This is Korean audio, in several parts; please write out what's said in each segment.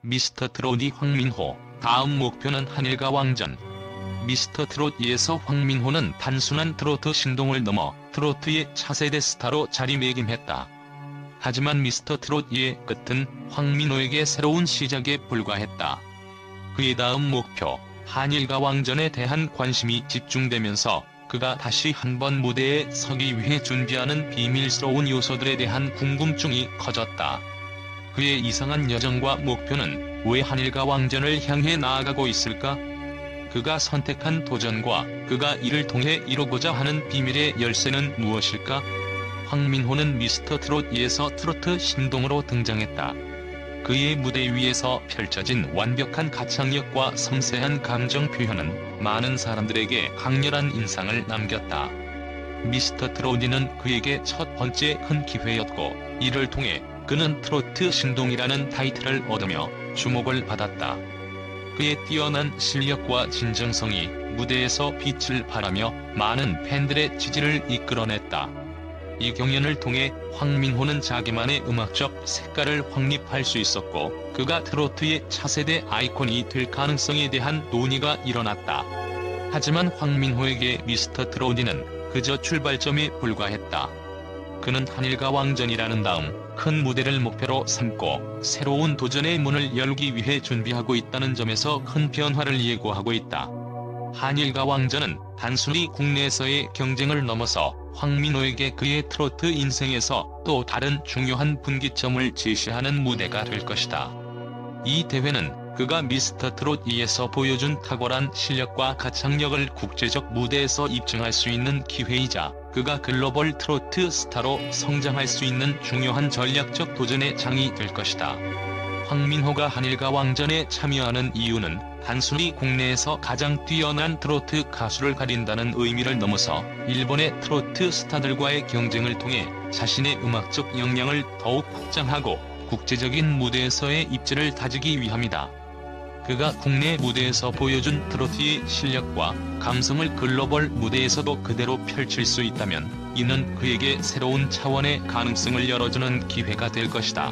미스터트롯2 황민호, 다음 목표는 한일과 왕전. 미스터트롯2에서 황민호는 단순한 트로트 신동을 넘어 트로트의 차세대 스타로 자리매김했다. 하지만 미스터트롯2의 끝은 황민호에게 새로운 시작에 불과했다. 그의 다음 목표, 한일과 왕전에 대한 관심이 집중되면서 그가 다시 한번 무대에 서기 위해 준비하는 비밀스러운 요소들에 대한 궁금증이 커졌다. 그의 이상한 여정과 목표는 왜 한일과 왕전을 향해 나아가고 있을까? 그가 선택한 도전과 그가 이를 통해 이루고자 하는 비밀의 열쇠는 무엇일까? 황민호는 미스터트롯2에서 트로트 신동으로 등장했다. 그의 무대 위에서 펼쳐진 완벽한 가창력과 섬세한 감정 표현은 많은 사람들에게 강렬한 인상을 남겼다. 미스터트롯2는 그에게 첫 번째 큰 기회였고, 이를 통해 그는 트로트 신동이라는 타이틀을 얻으며 주목을 받았다. 그의 뛰어난 실력과 진정성이 무대에서 빛을 발하며 많은 팬들의 지지를 이끌어냈다. 이 경연을 통해 황민호는 자기만의 음악적 색깔을 확립할 수 있었고, 그가 트로트의 차세대 아이콘이 될 가능성에 대한 논의가 일어났다. 하지만 황민호에게 미스터트롯2는 그저 출발점에 불과했다. 그는 한일과 왕전이라는 다음 큰 무대를 목표로 삼고 새로운 도전의 문을 열기 위해 준비하고 있다는 점에서 큰 변화를 예고하고 있다. 한일과 왕전은 단순히 국내에서의 경쟁을 넘어서 황민호에게 그의 트로트 인생에서 또 다른 중요한 분기점을 제시하는 무대가 될 것이다. 이 대회는 그가 미스터트롯2에서 보여준 탁월한 실력과 가창력을 국제적 무대에서 입증할 수 있는 기회이자, 그가 글로벌 트로트 스타로 성장할 수 있는 중요한 전략적 도전의 장이 될 것이다. 황민호가 한일과 왕전에 참여하는 이유는 단순히 국내에서 가장 뛰어난 트로트 가수를 가린다는 의미를 넘어서 일본의 트로트 스타들과의 경쟁을 통해 자신의 음악적 역량을 더욱 확장하고 국제적인 무대에서의 입지를 다지기 위함이다. 그가 국내 무대에서 보여준 트로트의 실력과 감성을 글로벌 무대에서도 그대로 펼칠 수 있다면 이는 그에게 새로운 차원의 가능성을 열어주는 기회가 될 것이다.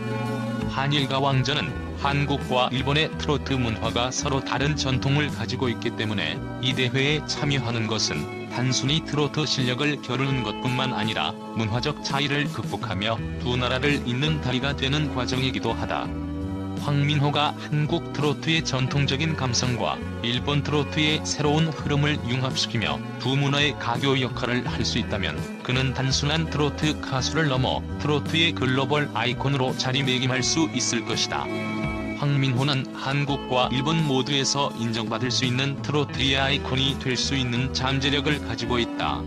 한일과 왕전은 한국과 일본의 트로트 문화가 서로 다른 전통을 가지고 있기 때문에 이 대회에 참여하는 것은 단순히 트로트 실력을 겨루는 것뿐만 아니라 문화적 차이를 극복하며 두 나라를 잇는 다리가 되는 과정이기도 하다. 황민호가 한국 트로트의 전통적인 감성과 일본 트로트의 새로운 흐름을 융합시키며 두 문화의 가교 역할을 할 수 있다면 그는 단순한 트로트 가수를 넘어 트로트의 글로벌 아이콘으로 자리매김할 수 있을 것이다. 황민호는 한국과 일본 모두에서 인정받을 수 있는 트로트의 아이콘이 될 수 있는 잠재력을 가지고 있다.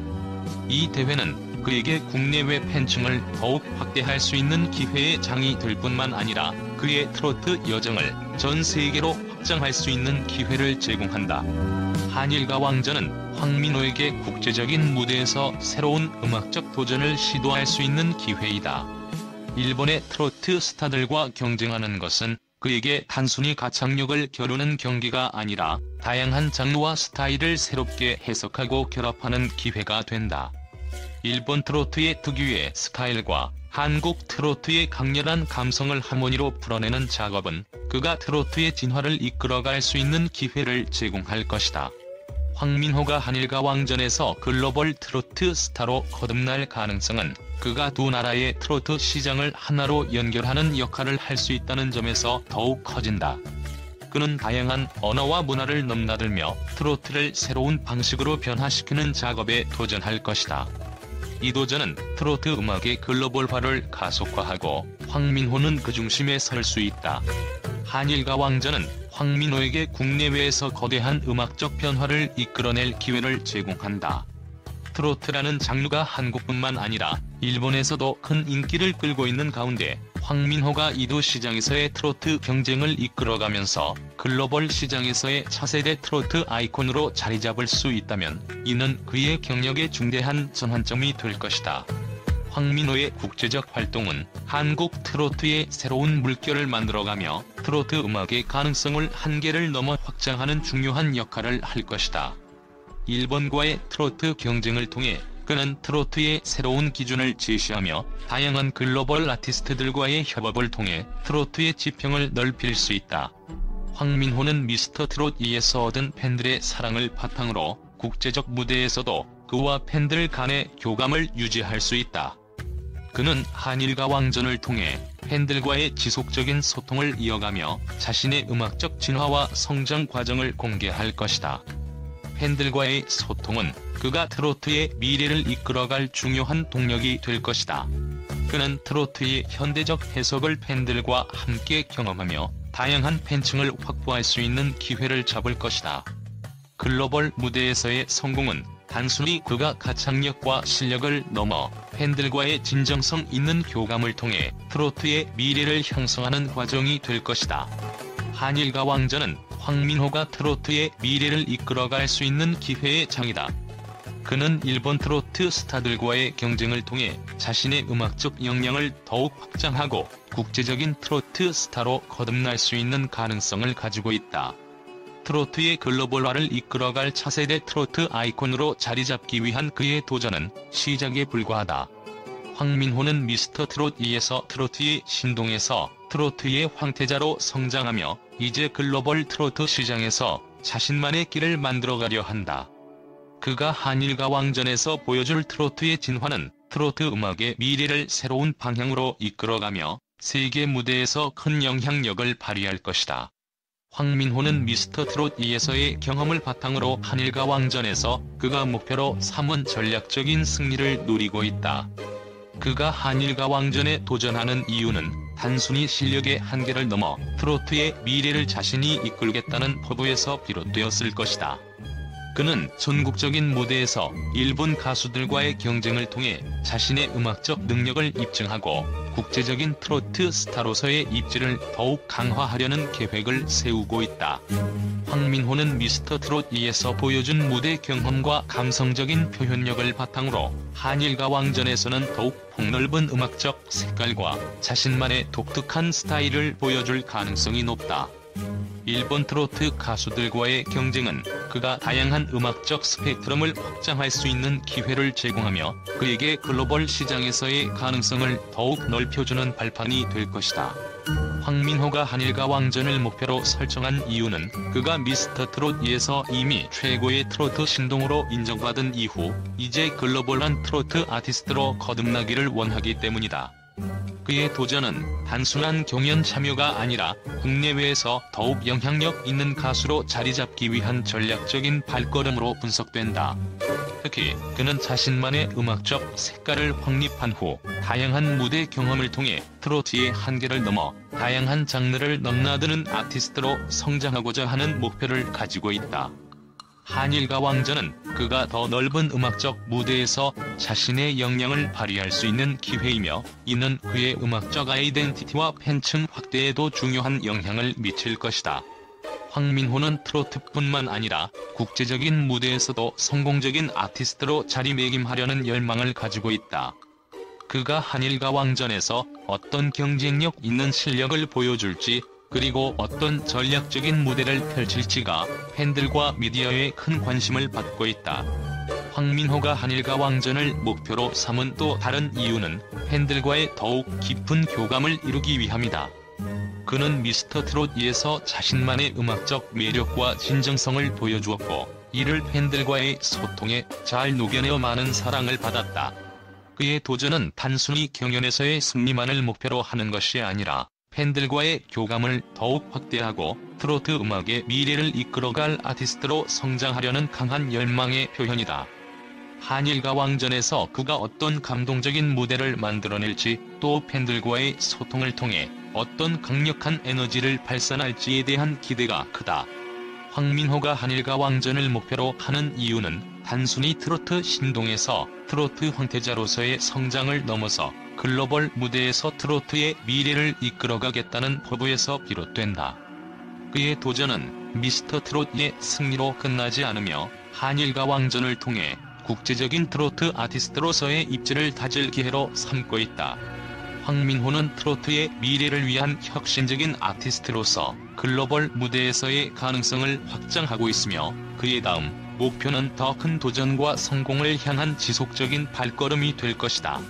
이 대회는 그에게 국내외 팬층을 더욱 확대할 수 있는 기회의 장이 될 뿐만 아니라 그의 트로트 여정을 전 세계로 확장할 수 있는 기회를 제공한다. 한일과 왕전은 황민호에게 국제적인 무대에서 새로운 음악적 도전을 시도할 수 있는 기회이다. 일본의 트로트 스타들과 경쟁하는 것은 그에게 단순히 가창력을 겨루는 경기가 아니라 다양한 장르와 스타일을 새롭게 해석하고 결합하는 기회가 된다. 일본 트로트의 특유의 스타일과 한국 트로트의 강렬한 감성을 하모니로 풀어내는 작업은 그가 트로트의 진화를 이끌어갈 수 있는 기회를 제공할 것이다. 황민호가 한일과 왕전에서 글로벌 트로트 스타로 거듭날 가능성은 그가 두 나라의 트로트 시장을 하나로 연결하는 역할을 할 수 있다는 점에서 더욱 커진다. 그는 다양한 언어와 문화를 넘나들며 트로트를 새로운 방식으로 변화시키는 작업에 도전할 것이다. 이 도전은 트로트 음악의 글로벌화를 가속화하고 황민호는 그 중심에 설 수 있다. 한일과 왕전은 황민호에게 국내외에서 거대한 음악적 변화를 이끌어낼 기회를 제공한다. 트로트라는 장르가 한국뿐만 아니라 일본에서도 큰 인기를 끌고 있는 가운데 황민호가 이 두 시장에서의 트로트 경쟁을 이끌어가면서 글로벌 시장에서의 차세대 트로트 아이콘으로 자리잡을 수 있다면 이는 그의 경력의 중대한 전환점이 될 것이다. 황민호의 국제적 활동은 한국 트로트의 새로운 물결을 만들어가며 트로트 음악의 가능성을 한계를 넘어 확장하는 중요한 역할을 할 것이다. 일본과의 트로트 경쟁을 통해 그는 트로트의 새로운 기준을 제시하며 다양한 글로벌 아티스트들과의 협업을 통해 트로트의 지평을 넓힐 수 있다. 황민호는 미스터 트롯 2에서 얻은 팬들의 사랑을 바탕으로 국제적 무대에서도 그와 팬들 간의 교감을 유지할 수 있다. 그는 한일가 왕전을 통해 팬들과의 지속적인 소통을 이어가며 자신의 음악적 진화와 성장 과정을 공개할 것이다. 팬들과의 소통은 그가 트로트의 미래를 이끌어갈 중요한 동력이 될 것이다. 그는 트로트의 현대적 해석을 팬들과 함께 경험하며 다양한 팬층을 확보할 수 있는 기회를 잡을 것이다. 글로벌 무대에서의 성공은 단순히 그가 가창력과 실력을 넘어 팬들과의 진정성 있는 교감을 통해 트로트의 미래를 형성하는 과정이 될 것이다. 한일가 왕전은 황민호가 트로트의 미래를 이끌어갈 수 있는 기회의 장이다. 그는 일본 트로트 스타들과의 경쟁을 통해 자신의 음악적 역량을 더욱 확장하고 국제적인 트로트 스타로 거듭날 수 있는 가능성을 가지고 있다. 트로트의 글로벌화를 이끌어갈 차세대 트로트 아이콘으로 자리잡기 위한 그의 도전은 시작에 불과하다. 황민호는 미스터 트롯 2에서 트로트의 신동에서 트로트의 황태자로 성장하며 이제 글로벌 트로트 시장에서 자신만의 길을 만들어가려 한다. 그가 한일가 왕전에서 보여줄 트로트의 진화는 트로트 음악의 미래를 새로운 방향으로 이끌어가며 세계 무대에서 큰 영향력을 발휘할 것이다. 황민호는 미스터 트롯 2에서의 경험을 바탕으로 한일가 왕전에서 그가 목표로 삼은 전략적인 승리를 노리고 있다. 그가 한일가 왕전에 도전하는 이유는 단순히 실력의 한계를 넘어 트로트의 미래를 자신이 이끌겠다는 포부에서 비롯되었을 것이다. 그는 전국적인 무대에서 일본 가수들과의 경쟁을 통해 자신의 음악적 능력을 입증하고 국제적인 트로트 스타로서의 입지를 더욱 강화하려는 계획을 세우고 있다. 황민호는 미스터 트롯 2에서 보여준 무대 경험과 감성적인 표현력을 바탕으로 한일가 왕전에서는 더욱 폭넓은 음악적 색깔과 자신만의 독특한 스타일을 보여줄 가능성이 높다. 일본 트로트 가수들과의 경쟁은 그가 다양한 음악적 스펙트럼을 확장할 수 있는 기회를 제공하며 그에게 글로벌 시장에서의 가능성을 더욱 넓혀주는 발판이 될 것이다. 황민호가 한일가 왕전을 목표로 설정한 이유는 그가 미스터 트롯 2에서 이미 최고의 트로트 신동으로 인정받은 이후 이제 글로벌한 트로트 아티스트로 거듭나기를 원하기 때문이다. 그의 도전은 단순한 경연 참여가 아니라 국내외에서 더욱 영향력 있는 가수로 자리잡기 위한 전략적인 발걸음으로 분석된다. 특히 그는 자신만의 음악적 색깔을 확립한 후 다양한 무대 경험을 통해 트로트의 한계를 넘어 다양한 장르를 넘나드는 아티스트로 성장하고자 하는 목표를 가지고 있다. 한일가 왕전은 그가 더 넓은 음악적 무대에서 자신의 역량을 발휘할 수 있는 기회이며 이는 그의 음악적 아이덴티티와 팬층 확대에도 중요한 영향을 미칠 것이다. 황민호는 트로트뿐만 아니라 국제적인 무대에서도 성공적인 아티스트로 자리매김하려는 열망을 가지고 있다. 그가 한일가 왕전에서 어떤 경쟁력 있는 실력을 보여줄지 그리고 어떤 전략적인 무대를 펼칠지가 팬들과 미디어의 큰 관심을 받고 있다. 황민호가 한일가 왕전을 목표로 삼은 또 다른 이유는 팬들과의 더욱 깊은 교감을 이루기 위함이다. 그는 미스터 트롯 2에서 자신만의 음악적 매력과 진정성을 보여주었고 이를 팬들과의 소통에 잘 녹여내어 많은 사랑을 받았다. 그의 도전은 단순히 경연에서의 승리만을 목표로 하는 것이 아니라 팬들과의 교감을 더욱 확대하고 트로트 음악의 미래를 이끌어갈 아티스트로 성장하려는 강한 열망의 표현이다. 한일가 왕전에서 그가 어떤 감동적인 무대를 만들어낼지 또 팬들과의 소통을 통해 어떤 강력한 에너지를 발산할지에 대한 기대가 크다. 황민호가 한일가 왕전을 목표로 하는 이유는 단순히 트로트 신동에서 트로트 황태자로서의 성장을 넘어서 글로벌 무대에서 트로트의 미래를 이끌어가겠다는 포부에서 비롯된다. 그의 도전은 미스터 트롯의 승리로 끝나지 않으며 한일가 왕전을 통해 국제적인 트로트 아티스트로서의 입지를 다질 기회로 삼고 있다. 황민호는 트로트의 미래를 위한 혁신적인 아티스트로서 글로벌 무대에서의 가능성을 확장하고 있으며 그의 다음 목표는 더 큰 도전과 성공을 향한 지속적인 발걸음이 될 것이다.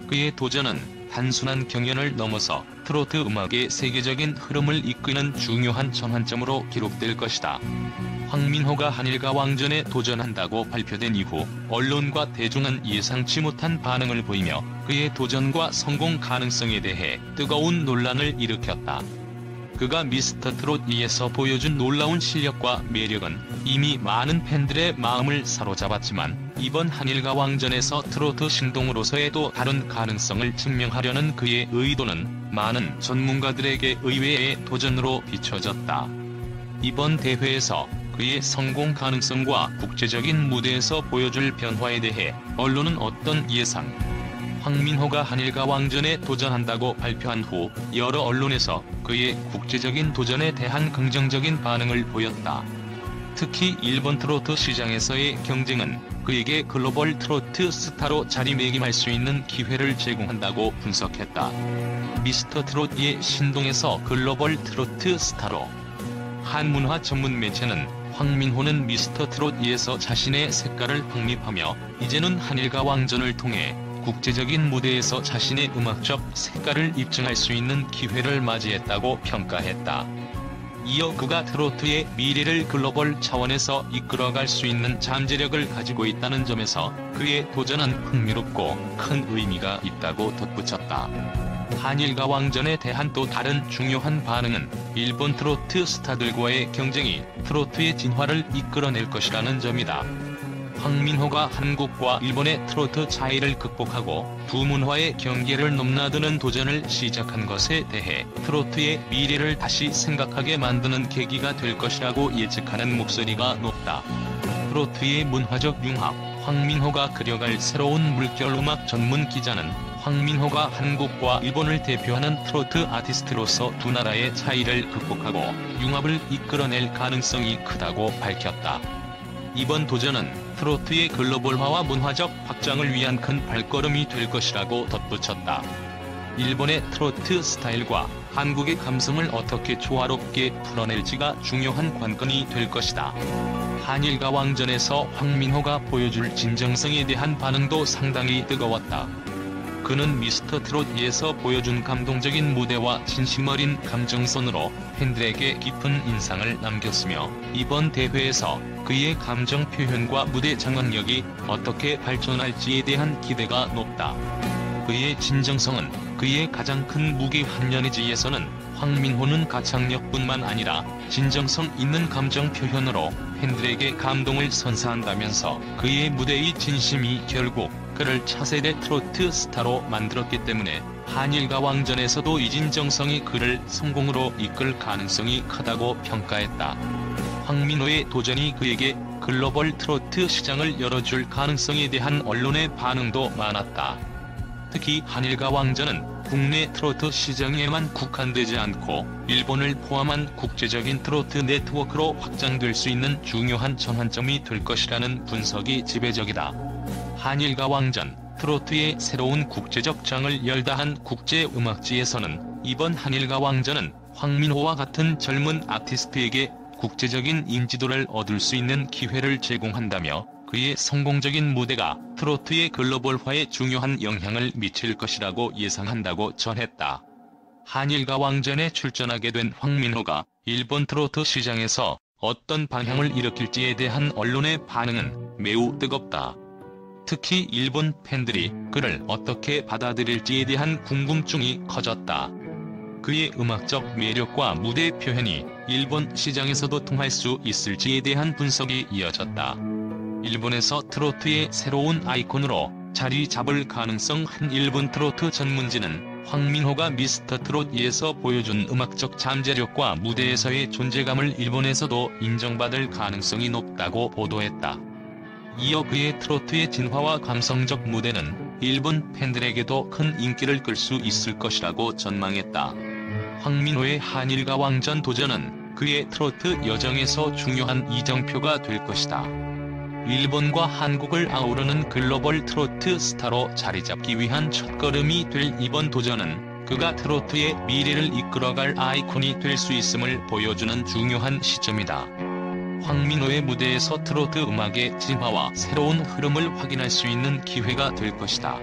그의 도전은 단순한 경연을 넘어서 트로트 음악의 세계적인 흐름을 이끄는 중요한 전환점으로 기록될 것이다. 황민호가 한일가 왕전에 도전한다고 발표된 이후 언론과 대중은 예상치 못한 반응을 보이며 그의 도전과 성공 가능성에 대해 뜨거운 논란을 일으켰다. 그가 미스터 트롯 2에서 보여준 놀라운 실력과 매력은 이미 많은 팬들의 마음을 사로잡았지만 이번 한일가 왕전에서 트로트 신동으로서의 또 다른 가능성을 증명하려는 그의 의도는 많은 전문가들에게 의외의 도전으로 비춰졌다. 이번 대회에서 그의 성공 가능성과 국제적인 무대에서 보여줄 변화에 대해 언론은 어떤 예상? 황민호가 한일가 왕전에 도전한다고 발표한 후 여러 언론에서 그의 국제적인 도전에 대한 긍정적인 반응을 보였다. 특히 일본 트로트 시장에서의 경쟁은 그에게 글로벌 트로트 스타로 자리매김할 수 있는 기회를 제공한다고 분석했다. 미스터 트롯 2의 신동에서 글로벌 트로트 스타로. 한문화 전문 매체는 황민호는 미스터 트롯 2에서 자신의 색깔을 확립하며 이제는 한일가 왕전을 통해 국제적인 무대에서 자신의 음악적 색깔을 입증할 수 있는 기회를 맞이했다고 평가했다. 이어 그가 트로트의 미래를 글로벌 차원에서 이끌어갈 수 있는 잠재력을 가지고 있다는 점에서 그의 도전은 흥미롭고 큰 의미가 있다고 덧붙였다. 한일가 왕전에 대한 또 다른 중요한 반응은 일본 트로트 스타들과의 경쟁이 트로트의 진화를 이끌어낼 것이라는 점이다. 황민호가 한국과 일본의 트로트 차이를 극복하고 두 문화의 경계를 넘나드는 도전을 시작한 것에 대해 트로트의 미래를 다시 생각하게 만드는 계기가 될 것이라고 예측하는 목소리가 높다. 트로트의 문화적 융합, 황민호가 그려갈 새로운 물결음악 전문 기자는 황민호가 한국과 일본을 대표하는 트로트 아티스트로서 두 나라의 차이를 극복하고 융합을 이끌어낼 가능성이 크다고 밝혔다. 이번 도전은 트로트의 글로벌화와 문화적 확장을 위한 큰 발걸음이 될 것이라고 덧붙였다. 일본의 트로트 스타일과 한국의 감성을 어떻게 조화롭게 풀어낼지가 중요한 관건이 될 것이다. 한일가 왕전에서 황민호가 보여줄 진정성에 대한 반응도 상당히 뜨거웠다. 그는 미스터 트롯 2에서 보여준 감동적인 무대와 진심 어린 감정선으로 팬들에게 깊은 인상을 남겼으며 이번 대회에서 그의 감정 표현과 무대 장악력이 어떻게 발전할지에 대한 기대가 높다. 그의 진정성은 그의 가장 큰 무기 한년의지에서는 황민호는 가창력뿐만 아니라 진정성 있는 감정 표현으로 팬들에게 감동을 선사한다면서 그의 무대의 진심이 결국 그를 차세대 트로트 스타로 만들었기 때문에 한일가 왕전에서도 이 진정성이 그를 성공으로 이끌 가능성이 크다고 평가했다. 황민호의 도전이 그에게 글로벌 트로트 시장을 열어줄 가능성에 대한 언론의 반응도 많았다. 특히 한일가 왕전은 국내 트로트 시장에만 국한되지 않고 일본을 포함한 국제적인 트로트 네트워크로 확장될 수 있는 중요한 전환점이 될 것이라는 분석이 지배적이다. 한일가 왕전, 트로트의 새로운 국제적 장을 열다 한 국제음악지에서는 이번 한일가 왕전은 황민호와 같은 젊은 아티스트에게 국제적인 인지도를 얻을 수 있는 기회를 제공한다며 그의 성공적인 무대가 트로트의 글로벌화에 중요한 영향을 미칠 것이라고 예상한다고 전했다. 한일가 왕전에 출전하게 된 황민호가 일본 트로트 시장에서 어떤 방향을 일으킬지에 대한 언론의 반응은 매우 뜨겁다. 특히 일본 팬들이 그를 어떻게 받아들일지에 대한 궁금증이 커졌다. 그의 음악적 매력과 무대 표현이 일본 시장에서도 통할 수 있을지에 대한 분석이 이어졌다. 일본에서 트로트의 새로운 아이콘으로 자리 잡을 가능성 한 일본 트로트 전문지는 황민호가 미스터 트롯 2에서 보여준 음악적 잠재력과 무대에서의 존재감을 일본에서도 인정받을 가능성이 높다고 보도했다. 이어 그의 트로트의 진화와 감성적 무대는 일본 팬들에게도 큰 인기를 끌 수 있을 것이라고 전망했다. 황민호의 한일가 왕전 도전은 그의 트로트 여정에서 중요한 이정표가 될 것이다. 일본과 한국을 아우르는 글로벌 트로트 스타로 자리잡기 위한 첫걸음이 될 이번 도전은 그가 트로트의 미래를 이끌어갈 아이콘이 될 수 있음을 보여주는 중요한 시점이다. 황민호의 무대에서 트로트 음악의 진화와 새로운 흐름을 확인할 수 있는 기회가 될 것이다.